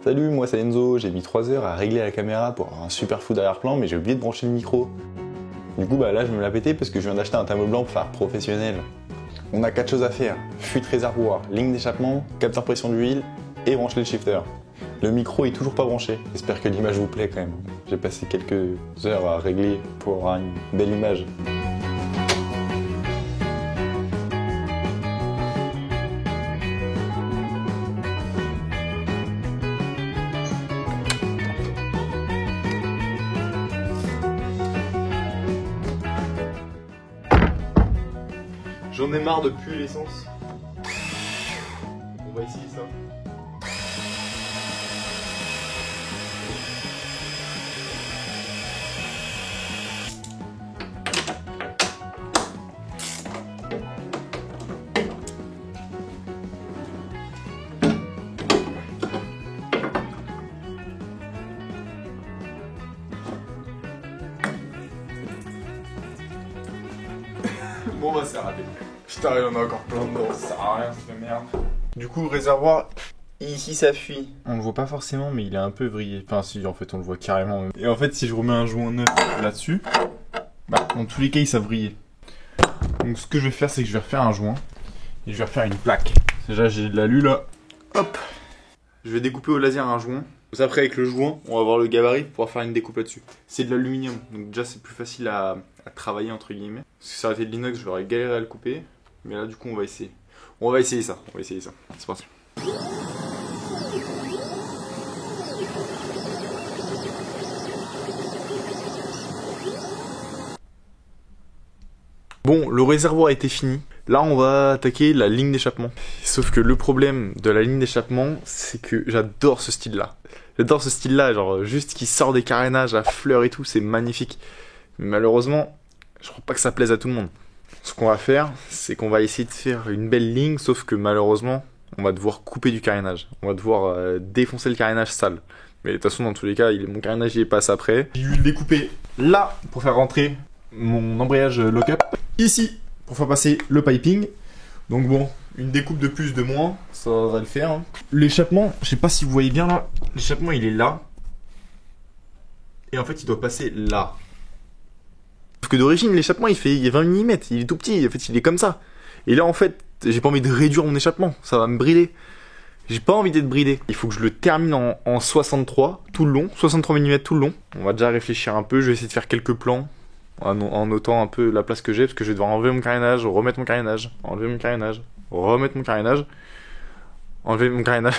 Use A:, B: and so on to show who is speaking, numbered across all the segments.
A: Salut, moi c'est Enzo, j'ai mis 3 heures à régler la caméra pour avoir un super fou d'arrière-plan, mais j'ai oublié de brancher le micro. Du coup, là je me l'ai pété parce que je viens d'acheter un tableau blanc pour faire professionnel. On a 4 choses à faire: fuite réservoir, ligne d'échappement, capteur pression d'huile et brancher le shifter. Le micro est toujours pas branché, j'espère que l'image vous plaît quand même. J'ai passé quelques heures à régler pour avoir une belle image.
B: J'en ai marre de puer l'essence. On va essayer ça. Bon bah c'est raté. Putain, il y en a encore plein dedans, ça sert à rien cette merde. Du coup, le réservoir, ici ça fuit. On le voit pas forcément, mais il est un peu vrillé. Enfin si, en fait on le voit carrément. Et en fait, si je remets un joint neuf là-dessus, bah dans tous les cas il s'est vrillé. Donc ce que je vais faire, c'est que je vais refaire un joint. Et je vais refaire une plaque. Déjà j'ai de l'alu là. Hop. Je vais découper au laser un joint. Après avec le joint, on va avoir le gabarit pour pouvoir faire une découpe là-dessus. C'est de l'aluminium, donc déjà c'est plus facile à travailler entre guillemets. Parce que ça aurait été de l'inox, j'aurais galéré à le couper. Mais là du coup on va essayer. On va essayer ça, C'est parti. Bon, le réservoir a été fini. Là, on va attaquer la ligne d'échappement. Sauf que le problème de la ligne d'échappement, c'est que j'adore ce style-là. J'adore ce style-là, genre juste qui sort des carénages à fleurs et tout, c'est magnifique. Mais malheureusement, je crois pas que ça plaise à tout le monde. Ce qu'on va faire, c'est qu'on va essayer de faire une belle ligne, sauf que malheureusement, on va devoir couper du carénage. On va devoir défoncer le carénage sale. Mais de toute façon, dans tous les cas, mon carénage il est passe après. J'ai dû le découper là pour faire rentrer mon embrayage lock-up. Ici, pour faire passer le piping. Donc bon, une découpe de plus, de moins, ça va le faire. L'échappement, je sais pas si vous voyez bien là, l'échappement il est là. Et en fait, il doit passer là. Sauf que d'origine, l'échappement il fait 20 mm, il est tout petit, en fait il est comme ça. Et là en fait, j'ai pas envie de réduire mon échappement, ça va me brider. J'ai pas envie d'être bridé. Il faut que je le termine en 63 tout le long, 63 mm tout le long. On va déjà réfléchir un peu, je vais essayer de faire quelques plans. En notant un peu la place que j'ai, parce que je vais devoir enlever mon carénage, remettre mon carénage, enlever mon carénage, remettre mon carénage, enlever mon carénage.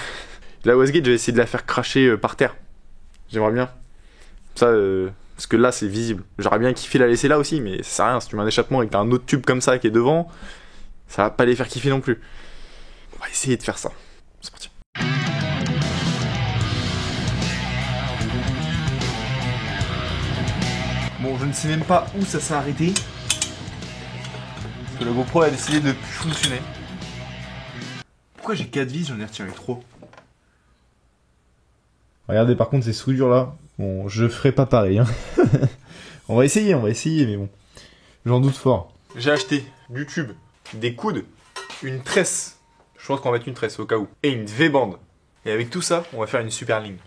B: La wastegate, je vais essayer de la faire cracher par terre. J'aimerais bien. Ça, parce que là, c'est visible. J'aurais bien kiffé la laisser là aussi, mais ça sert à rien. Si tu mets un échappement et que t'as un autre tube comme ça qui est devant, ça va pas les faire kiffer non plus. On va essayer de faire ça. C'est parti. Bon, je ne sais même pas où ça s'est arrêté. Parce que le GoPro a décidé de plus fonctionner. Pourquoi j'ai 4 vis, j'en ai retiré 3. Regardez par contre ces soudures là. Bon, je ferai pas pareil. Hein. On va essayer, mais bon. J'en doute fort. J'ai acheté du tube, des coudes, une tresse. Je pense qu'on va mettre une tresse au cas où. Et une V-bande. Et avec tout ça, on va faire une super ligne.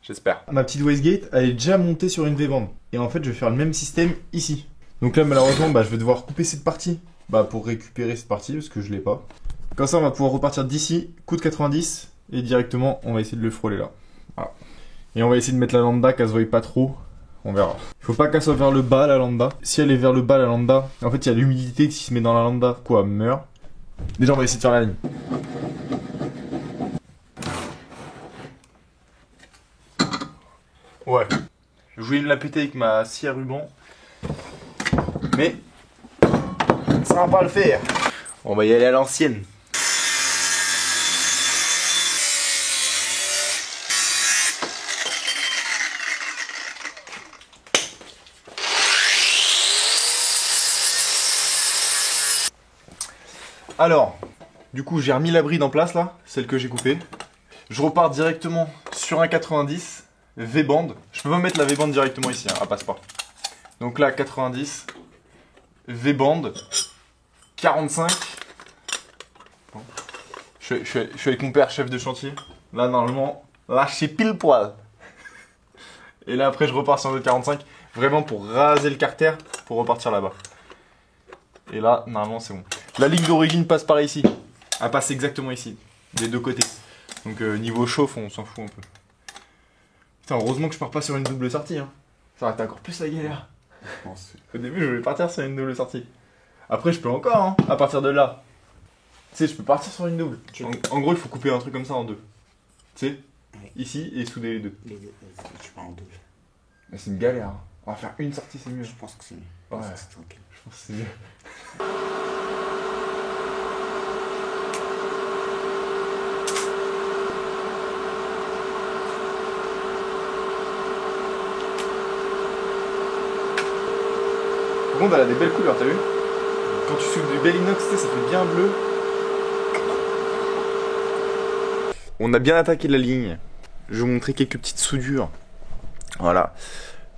B: J'espère. Ma petite wastegate, elle est déjà montée sur une V-bande. Et en fait, je vais faire le même système ici. Donc là, malheureusement, je vais devoir couper cette partie. Pour récupérer cette partie, parce que je l'ai pas. Comme ça, on va pouvoir repartir d'ici, coup de 90. Et directement, on va essayer de le frôler là. Voilà. Et on va essayer de mettre la lambda, qu'elle se voie pas trop. On verra. Il faut pas qu'elle soit vers le bas, la lambda. Si elle est vers le bas, la lambda, en fait, il y a l'humidité qui se met dans la lambda. Quoi, meurt. Déjà, on va essayer de faire la ligne. Ouais. Je voulais me la péter avec ma scie à ruban. Mais ça va pas le faire. On va y aller à l'ancienne. Alors, du coup, j'ai remis la bride en place là, celle que j'ai coupée. Je repars directement sur un 90 V-bande. Je peux pas mettre la V-bande directement ici, hein, elle passe pas. Donc là, 90 V-bande 45. Bon. Je suis avec mon père, chef de chantier. Là, normalement, lâcher pile poil. Et là après je repars sur le 45, vraiment pour raser le carter, pour repartir là-bas. Et là, normalement c'est bon. La ligne d'origine passe par ici. Elle passe exactement ici, des deux côtés. Donc niveau chauffe, on s'en fout un peu. Putain, heureusement que je pars pas sur une double sortie. Hein. Ça aurait été encore plus la galère. Au début, je voulais partir sur une double sortie. Après, je peux encore, hein, à partir de là. Tu sais, je peux partir sur une double. En gros, il faut couper un truc comme ça en deux. Tu sais, ici et souder les deux.
C: Je pars en double.
B: Mais c'est une galère. Hein. On va faire une sortie, c'est mieux.
C: Je pense que c'est mieux.
B: Ouais,
C: c'est tranquille.
B: je pense que c'est mieux. Par contre, elle a des belles couleurs, t'as vu? Quand tu souffles du bel inox, ça fait bien bleu. On a bien attaqué la ligne. Je vais vous montrer quelques petites soudures. Voilà.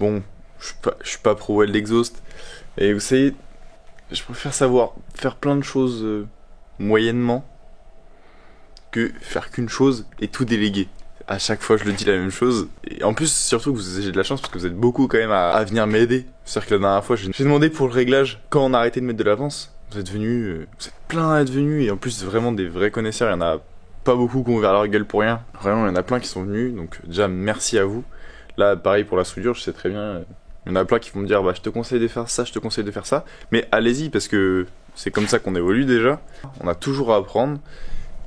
B: Bon, je suis pas pro weld exhaust. Et vous savez, je préfère savoir faire plein de choses moyennement que faire qu'une chose et tout déléguer. À chaque fois, je le dis la même chose. Et en plus, surtout que j'ai de la chance parce que vous êtes beaucoup quand même à venir m'aider. C'est-à-dire que la dernière fois, j'ai demandé pour le réglage quand on a arrêté de mettre de l'avance. Vous êtes venus, vous êtes plein à être venus. Et en plus, vraiment des vrais connaisseurs. Il y en a pas beaucoup qui ont ouvert leur gueule pour rien. Vraiment, il y en a plein qui sont venus. Donc, déjà, merci à vous. Là, pareil pour la soudure, je sais très bien. Il y en a plein qui vont me dire, bah, je te conseille de faire ça, je te conseille de faire ça. Mais allez-y, parce que c'est comme ça qu'on évolue déjà. On a toujours à apprendre.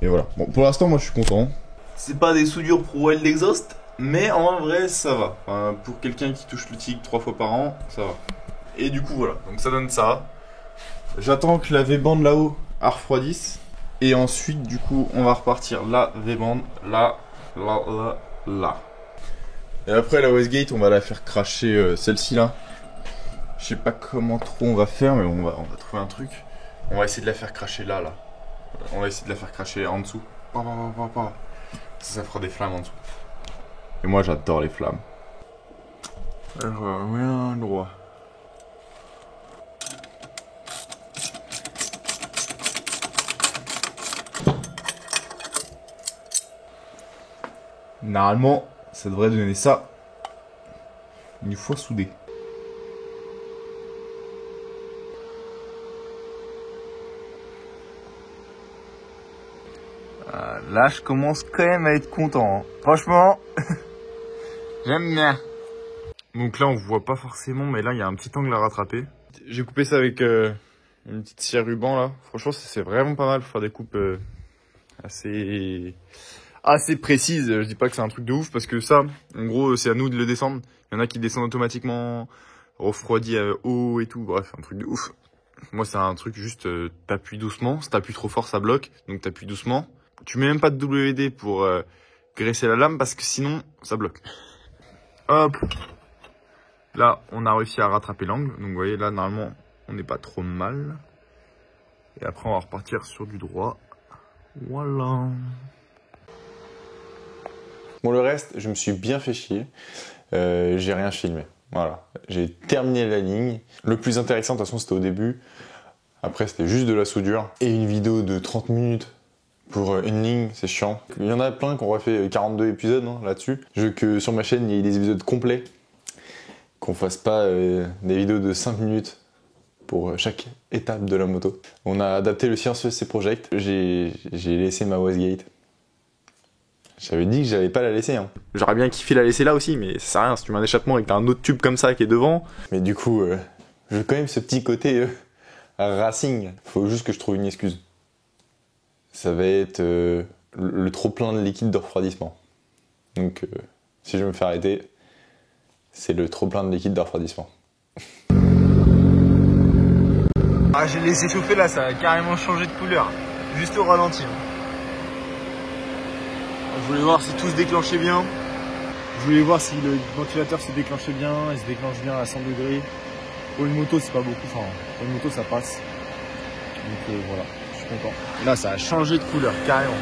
B: Et voilà. Bon, pour l'instant, moi, je suis content. C'est pas des soudures pro weld exhaust, mais en vrai, ça va. Enfin, pour quelqu'un qui touche le TIG 3 fois par an, ça va. Et du coup, voilà. Donc, ça donne ça. J'attends que la V-bande là-haut refroidisse. Et ensuite, du coup, on va repartir la V-bande là, là, là, là. Et après, la Westgate, on va la faire cracher celle-ci là. Je sais pas comment trop on va faire, mais on va trouver un truc. On va essayer de la faire cracher là, là. On va essayer de la faire cracher en dessous. Ça fera des flammes en dessous. Et moi, j'adore les flammes. Alors, rien droit. Normalement, ça devrait donner ça une fois soudé. Là, je commence quand même à être content. Hein. Franchement, j'aime bien. Donc là, on voit pas forcément, mais là, il y a un petit angle à rattraper. J'ai coupé ça avec une petite scie à ruban là. Franchement, c'est vraiment pas mal pour faire des coupes assez précises. Je dis pas que c'est un truc de ouf parce que ça, en gros, c'est à nous de le descendre. Il y en a qui descendent automatiquement, refroidi haut et tout. Bref, un truc de ouf. Moi, c'est un truc juste, t'appuies doucement. Si t'appuies trop fort, ça bloque. Donc t'appuies doucement. Tu mets même pas de WD pour graisser la lame parce que sinon, ça bloque. Hop. Là, on a réussi à rattraper l'angle. Donc vous voyez, là, normalement, on n'est pas trop mal. Et après, on va repartir sur du droit. Voilà.
A: Bon, le reste, je me suis bien fait chier. J'ai rien filmé. Voilà. J'ai terminé la ligne. Le plus intéressant, de toute façon, c'était au début. Après, c'était juste de la soudure. Et une vidéo de 30 minutes pour une ligne, c'est chiant. Il y en a plein qui ont refait 42 épisodes hein, là-dessus. Je veux que sur ma chaîne, il y ait des épisodes complets. Qu'on fasse pas des vidéos de 5 minutes pour chaque étape de la moto. On a adapté le Science C Project. J'ai laissé ma Westgate. J'avais dit que j'allais pas la laisser. Hein.
B: J'aurais bien kiffé la laisser là aussi, mais ça sert à rien. Si tu mets un échappement et que t'as un autre tube comme ça qui est devant.
A: Mais du coup, j'ai quand même ce petit côté racing. Faut juste que je trouve une excuse. Ça va être le trop plein de liquide de refroidissement. Donc, si je me fais arrêter, c'est le trop plein de liquide de refroidissement.
B: Ah, j'ai laissé chauffer là, ça a carrément changé de couleur. Juste au ralenti. Je voulais voir si tout se déclenchait bien. Je voulais voir si le ventilateur se déclenchait bien. Il se déclenche bien à 100 degrés. Pour une moto, c'est pas beaucoup. Enfin, pour une moto, ça passe. Donc voilà, je suis content. Là, ça a changé de couleur, carrément.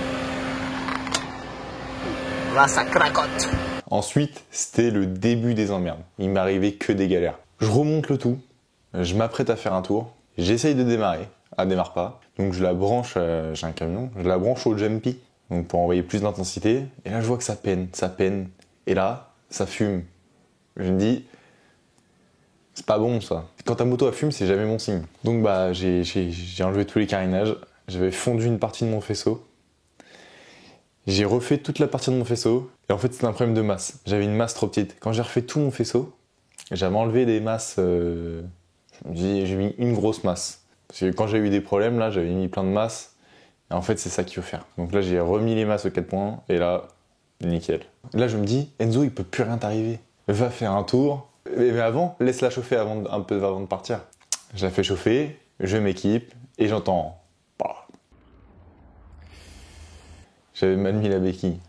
B: Là, ça cracote.
A: Ensuite, c'était le début des emmerdes. Il m'arrivait que des galères. Je remonte le tout. Je m'apprête à faire un tour. J'essaye de démarrer. Elle démarre pas. Donc je la branche, j'ai un camion. Je la branche au Jumpy. donc pour envoyer plus d'intensité. Et là, je vois que ça peine. Et là, ça fume. Je me dis, c'est pas bon ça. Quand ta moto a fume, c'est jamais bon signe. Donc bah, j'ai enlevé tous les carénages. J'avais fondu une partie de mon faisceau. J'ai refait toute la partie de mon faisceau. Et en fait, c'était un problème de masse. J'avais une masse trop petite. Quand j'ai refait tout mon faisceau, j'avais enlevé des masses. J'ai mis une grosse masse. Parce que quand j'ai eu des problèmes, là, j'avais mis plein de masses. Et en fait, c'est ça qu'il faut faire. Donc là, j'ai remis les masses aux 4 points. Et là, nickel. Là, je me dis, Enzo, il peut plus rien t'arriver. Va faire un tour. Mais avant, laisse-la chauffer un peu avant de partir. Je la fais chauffer, je m'équipe et j'entends. Bah. J'avais mal mis la béquille.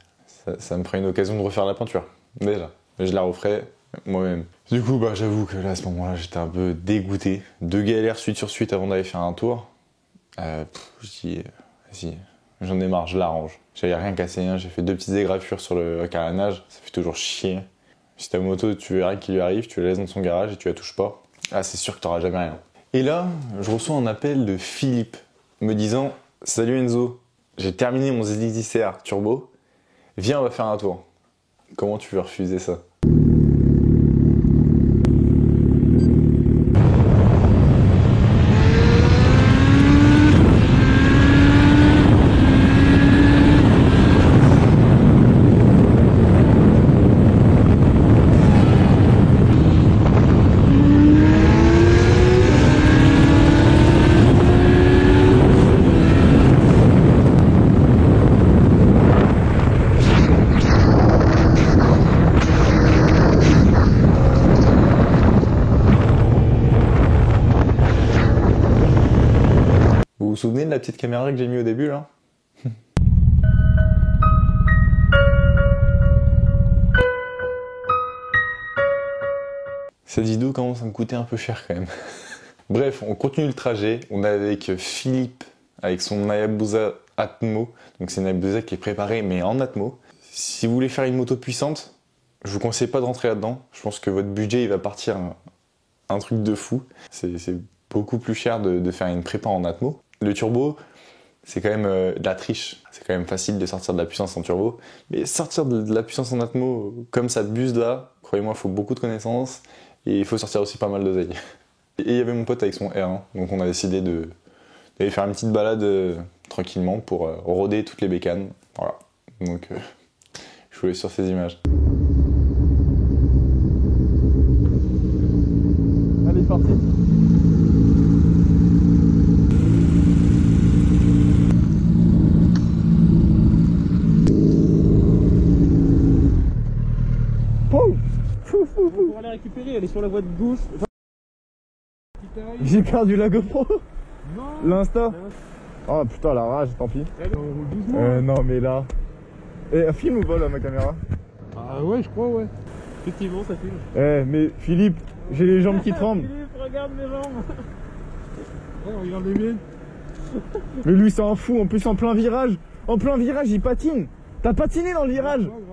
A: Ça me ferait une occasion de refaire la peinture. Déjà. Je la referai moi-même. Du coup, bah, j'avoue que là, à ce moment-là, j'étais un peu dégoûté. 2 galères suite sur suite avant d'aller faire un tour. Je dis, vas-y, j'en ai marre, je l'arrange. J'avais rien cassé, hein. J'ai fait 2 petites égrafures sur le carénage. Ça fait toujours chier. Si ta moto, tu veux rien qui lui arrive, tu la laisses dans son garage et tu la touches pas. Ah, c'est sûr que t'auras jamais rien. Et là, je reçois un appel de Philippe me disant « Salut Enzo, j'ai terminé mon ZX10R turbo, viens on va faire un tour. » Comment tu veux refuser ça? Vous vous souvenez de la petite caméra que j'ai mis au début là? Cette vidéo commence à me coûter un peu cher quand même. Bref, on continue le trajet. On est avec Philippe, avec son Hayabusa Atmo. Donc c'est une Hayabusa qui est préparée mais en Atmo. Si vous voulez faire une moto puissante, je vous conseille pas de rentrer là-dedans. Je pense que votre budget il va partir un truc de fou. C'est beaucoup plus cher de faire une prépa en Atmo. Le turbo, c'est quand même de la triche. C'est quand même facile de sortir de la puissance en turbo. Mais sortir de la puissance en Atmo, comme ça buse là, croyez-moi, il faut beaucoup de connaissances. Et il faut sortir aussi pas mal d'oseille. Et il y avait mon pote avec son R1. Donc on a décidé d'aller faire une petite balade tranquillement pour roder toutes les bécanes. Voilà. Donc je vous laisse sur ces images.
B: Allez, c'est parti.
C: Pour aller récupérer, elle est sur la voie de gauche.
B: J'ai perdu la GoPro.
C: Non.
B: L'insta. Oh putain, la rage, tant pis. Non mais là. Eh, filme ou pas là ma caméra?
C: Ah ouais, je crois, ouais. Effectivement, ça filme.
B: Eh, mais Philippe, j'ai les jambes qui tremblent.
C: Philippe, regarde mes jambes. Ouais, regarde les miennes.
B: Mais lui, c'est un fou, en plus en plein virage. En plein virage, il patine. T'as patiné dans le virage?
C: Pas grave.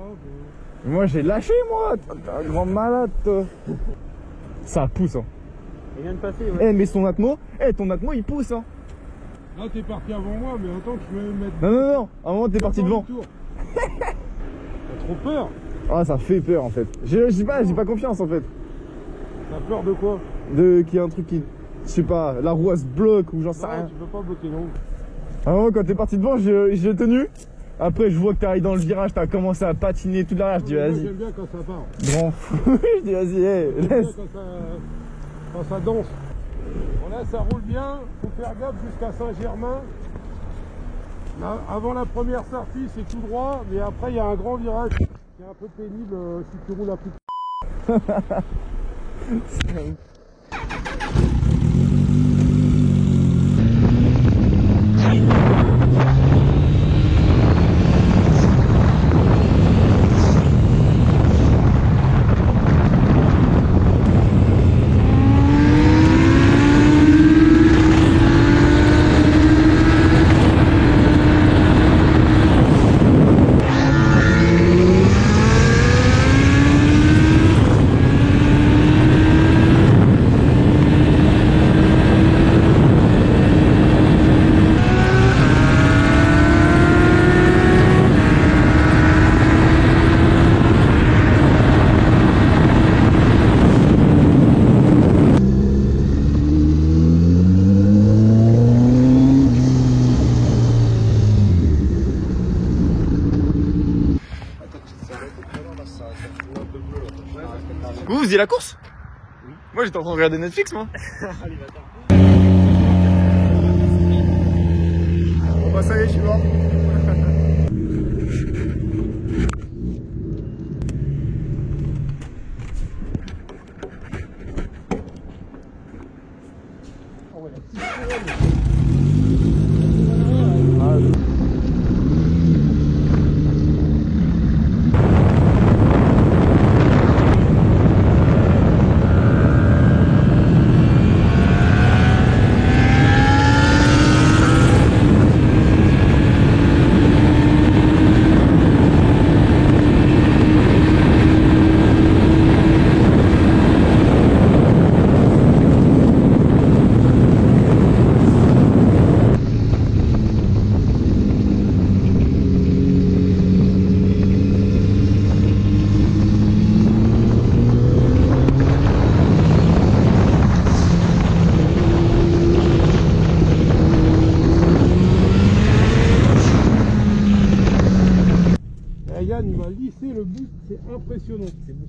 B: Moi, j'ai lâché, moi. T'es un grand malade, toi. Ça pousse, hein.
C: Il vient de passer, ouais.
B: Eh, mais son Atmo, ton Atmo, il pousse, hein.
C: Là, t'es parti avant moi, mais attends que je vais me mettre.
B: Non. À un moment, t'es parti devant.
C: T'as trop peur.
B: Ah, ça fait peur, en fait. Je sais pas, j'ai pas confiance, en fait.
C: T'as peur de quoi?
B: Qu'il y ait un truc qui... Je sais pas, la roue, elle se bloque ou j'en sais rien.
C: Non, tu peux pas bloquer, non.
B: À un moment, quand t'es parti devant, j'ai tenu. Après, je vois que t'arrives dans le virage, t'as commencé à patiner tout derrière. Je dis, vas-y.
C: J'aime bien quand ça part.
B: Grand fou. Je dis, vas-y,
C: J'aime bien
B: laisse.
C: quand ça danse. Bon, là, ça roule bien. Faut faire gaffe jusqu'à Saint-Germain. Là, avant la première sortie, c'est tout droit. Mais après, il y a un grand virage. C'est un peu pénible si tu roules à plus.
B: vous faisiez la course? Oui. Moi j'étais en train de regarder Netflix moi.
D: Allez, va-t'en.
B: Bon bah ça y est, je suis mort.
C: Yann, il m'a lissé le boost, c'est impressionnant.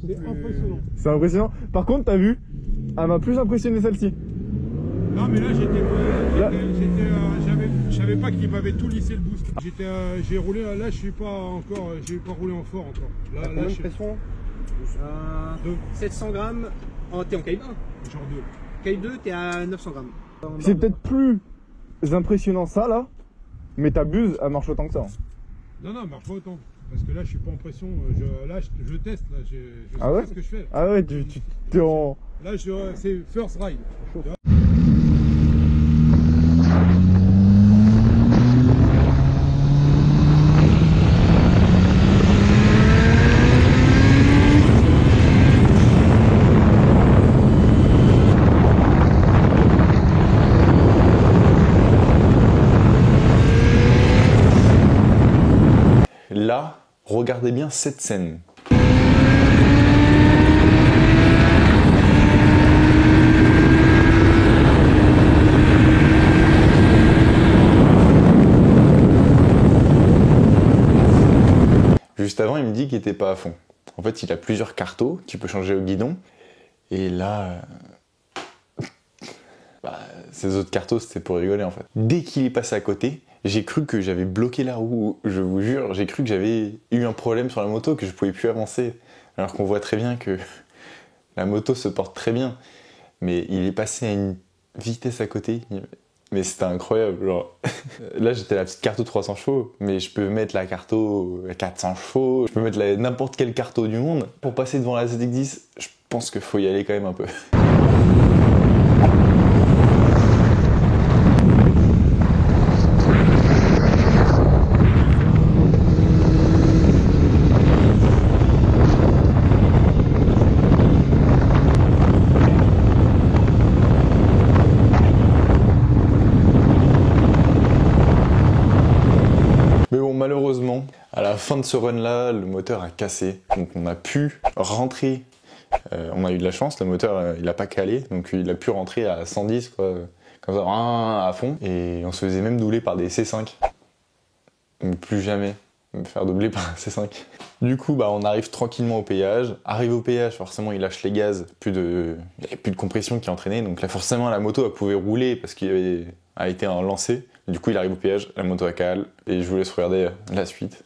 C: C'est impressionnant.
B: C'est impressionnant. Par contre, t'as vu, elle m'a plus impressionné celle-ci.
C: Non mais là je savais pas qu'il m'avait tout lissé le boost. J'ai roulé, là je suis pas encore, j'ai pas roulé en fort encore. Là
D: Combien de
C: je
D: pression 700 grammes. T'es en Cape 1.
C: genre 2.
D: Cape 2, t'es à 900 grammes.
B: C'est peut-être plus impressionnant ça là, mais ta buse elle marche autant que ça.
C: Non, elle marche pas autant. Parce que là je suis pas en pression, je teste, là, je sais
B: Ah ouais
C: pas ce que je fais.
B: Ah ouais, t'es en...
C: Là c'est first ride.
A: Là, regardez bien cette scène. Juste avant, il me dit qu'il était pas à fond. En fait, il a plusieurs cartos qu'il peut changer au guidon. Et là... ces autres cartos, c'était pour rigoler en fait. Dès qu'il est passé à côté, j'ai cru que j'avais bloqué la roue, je vous jure, j'ai cru que j'avais eu un problème sur la moto, que je pouvais plus avancer. Alors qu'on voit très bien que la moto se porte très bien. Mais il est passé à une vitesse à côté, mais c'était incroyable. Genre. Là j'étais à la petite carto 300 chevaux, mais je peux mettre la carto 400 chevaux, je peux mettre n'importe quel carto du monde. Pour passer devant la ZX10, je pense qu'il faut y aller quand même un peu. Mais bon, malheureusement, à la fin de ce run-là, le moteur a cassé. Donc on a pu rentrer, on a eu de la chance, le moteur il a pas calé, donc il a pu rentrer à 110, quoi, comme ça, à fond. Et on se faisait même doubler par des C5. Donc plus jamais me faire doubler par un C5. Du coup, on arrive tranquillement au péage. Arrivé au péage, forcément il lâche les gaz, il n'y avait plus de compression qui entraînait. Donc là forcément la moto elle pouvait rouler parce qu'il a été lancé. Du coup il arrive au péage, la moto a cale et je vous laisse regarder la suite.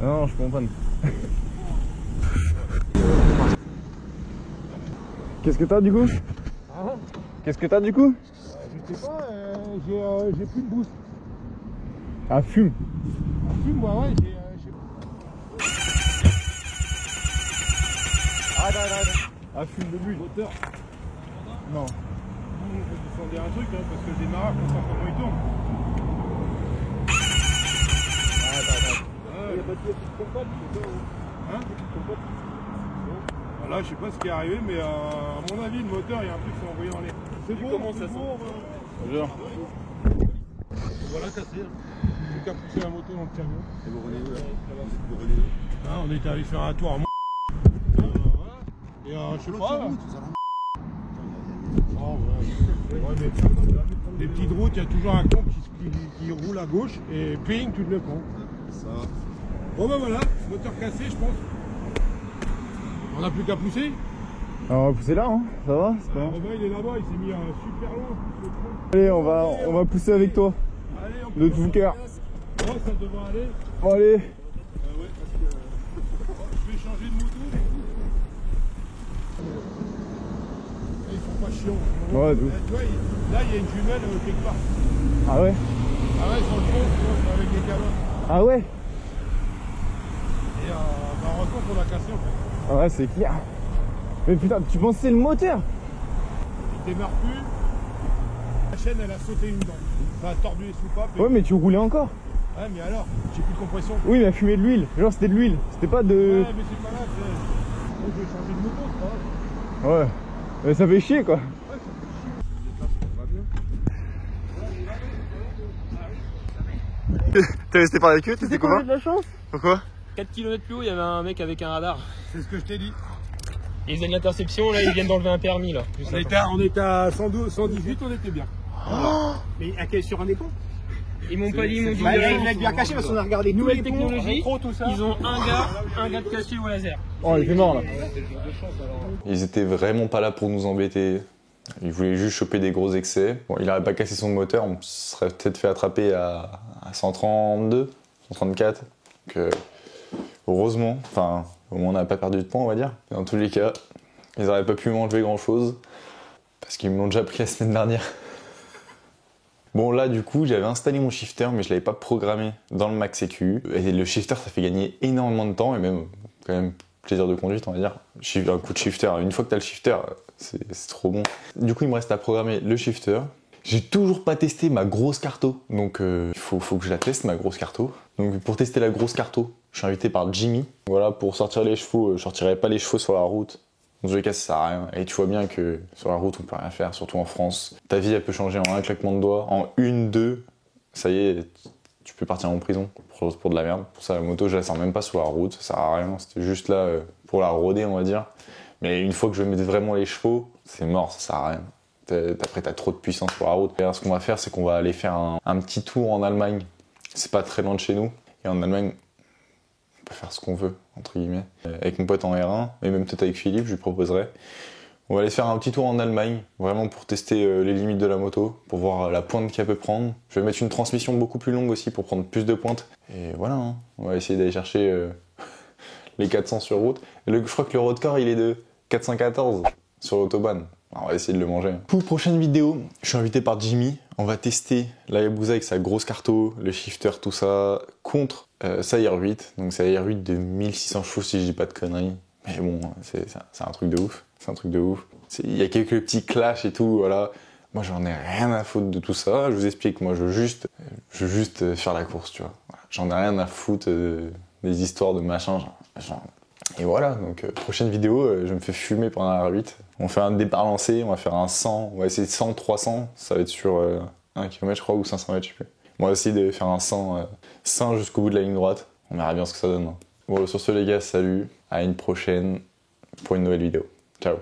B: Non, je comprends pas. Qu'est-ce que t'as du coup? Qu'est-ce que t'as du coup?
C: Je sais pas, j'ai plus de boost.
B: Ah, fume.
C: Fume, moi, ouais, j'ai...
B: Arrête. Ah, fume de but.
C: Moteur.
B: Non.
C: On peut descendre un truc, parce que le démarrage, on sent comment il tourne.
B: Arrête.
C: Il n'y a pas de compote, c'est ça, hein? Compote. Là, je sais pas ce qui est arrivé, mais à mon avis, le moteur, il y a un truc qui s'est envoyé dans l'air. C'est bon, comment ça sent?
B: Bonjour.
C: Voilà, cassé. plus qu'à pousser la moto dans le camion.
E: Et vous revenez où là? Vous revenez où?
C: Hein, on était allé faire un tour à Mont. Voilà. Et chez l'autre route. Oh, ouais. Ouais, mais les petites routes, il y a toujours un con qui roule à gauche et ping, tu te le prends.
E: Ça.
C: Bon ben voilà, moteur cassé je pense. On n'a plus qu'à pousser.
F: Alors, on va pousser là, hein. Ça va, c'est pas grave.
C: Robin il est là-bas, il s'est mis super loin.
F: Allez, on va pousser avec toi.
C: Allez, on
F: De
C: pousse.
F: tout cœur.
C: Oh, ça devrait aller.
F: Bon, allez.
C: Ouais, parce que je vais changer de moto. Ils sont pas chiants.
F: Ouais, de ouf.
C: Tu vois, là il y a une jumelle quelque part.
F: Ah ouais?
C: Ah ouais, sur le fond, tu vois, c'est avec des calottes.
F: Ah ouais?
C: Et bah, heureusement qu'on a cassé en fait.
F: Ah ouais, c'est clair. Mais putain, tu penses que c'est le moteur?
C: Il démarre plus. La chaîne elle a sauté une dent. Ça a tordu les soupapes. Et...
F: Ouais, mais tu roulais encore.
C: Ouais, mais alors, j'ai plus de compression.
F: Oui, mais a fumé de l'huile. Genre, c'était de l'huile. C'était pas de.
C: Ouais, mais c'est pas grave. Moi, je vais changer de moto, c'est pas grave.
F: Ouais. Mais ça fait chier, quoi.
C: Ouais, ça fait chier. Va bien.
B: T'es resté par avec eux? T'étais comment?
F: de la chance?
B: Pourquoi?
G: 4 km plus haut, il y avait un mec avec un radar.
C: C'est ce que je t'ai dit.
G: Ils faisaient de l'interception, là ils viennent d'enlever un permis là.
C: On était à 112, 118, on était bien.
D: Mais à quel, sur un des ponts?
G: Ils m'ont pas dit, ils m'ont dit
D: Bah, il a bien caché parce qu'on a regardé tous
G: nouvelle
D: les ponts,
G: technologie.
D: rétro, tout ça.
G: Ils ont un gars de caché au laser.
F: Oh, il est mort là.
A: Ils étaient vraiment pas là pour nous embêter. Ils voulaient juste choper des gros excès. Bon, il n'aurait pas cassé son moteur, on se serait peut-être fait attraper à 132, 134. Donc, heureusement, enfin, au moins on n'a pas perdu de points, on va dire. Dans tous les cas, ils n'auraient pas pu m'enlever grand-chose. Parce qu'ils me l'ont déjà pris la semaine dernière. Bon, là, du coup, j'avais installé mon shifter, mais je l'avais pas programmé dans le Max EQ. Et le shifter, ça fait gagner énormément de temps, et même, quand même, plaisir de conduite, on va dire. Un coup de shifter, une fois que t'as le shifter, c'est trop bon. Du coup, il me reste à programmer le shifter. J'ai toujours pas testé ma grosse carto, donc il faut que je la teste, ma grosse carto. Donc pour tester la grosse carto, je suis invité par Jimmy. Voilà, pour sortir les chevaux, je sortirai pas les chevaux sur la route. Dans tous les cas, ça sert à rien. Et tu vois bien que sur la route, on peut rien faire, surtout en France. Ta vie, elle peut changer en un claquement de doigts, en une, deux. Ça y est, tu peux partir en prison pour de la merde. Pour ça, la moto, je la sors même pas sur la route, ça sert à rien. C'était juste là pour la rôder, on va dire. Mais une fois que je vais mettre vraiment les chevaux, c'est mort, ça sert à rien. Après, t'as trop de puissance sur la route. Et alors, ce qu'on va faire, c'est qu'on va aller faire un petit tour en Allemagne. C'est pas très loin de chez nous. Et en Allemagne, on peut faire ce qu'on veut, entre guillemets. Avec mon pote en R1, et même peut-être avec Philippe, je lui proposerai. On va aller faire un petit tour en Allemagne, vraiment pour tester les limites de la moto, pour voir la pointe qu'elle peut prendre. Je vais mettre une transmission beaucoup plus longue aussi pour prendre plus de pointes. Et voilà, hein. On va essayer d'aller chercher les 400 sur route. Et je crois que le record, il est de 414 sur l'autobahn. On va essayer de le manger. Pour prochaine vidéo, je suis invité par Jimmy. On va tester la Hayabusa avec sa grosse carto, le shifter, tout ça, contre sa R8. Donc sa R8 de 1600 chevaux si je dis pas de conneries. Mais bon, c'est un truc de ouf. C'est un truc de ouf. Il y a quelques petits clashs et tout, voilà. Moi, j'en ai rien à foutre de tout ça. Je vous explique, moi, je veux juste faire la course, tu vois. Voilà. J'en ai rien à foutre des histoires de machin, genre. Et voilà, donc prochaine vidéo, je me fais fumer pendant la R8. On fait un départ lancé, on va faire un 100, on va essayer de 100, 300, ça va être sur 1 km je crois, ou 500 mètres, je sais plus. On va essayer de faire un 100 jusqu'au bout de la ligne droite, on verra bien ce que ça donne. Bon, sur ce les gars, salut, à une prochaine pour une nouvelle vidéo. Ciao.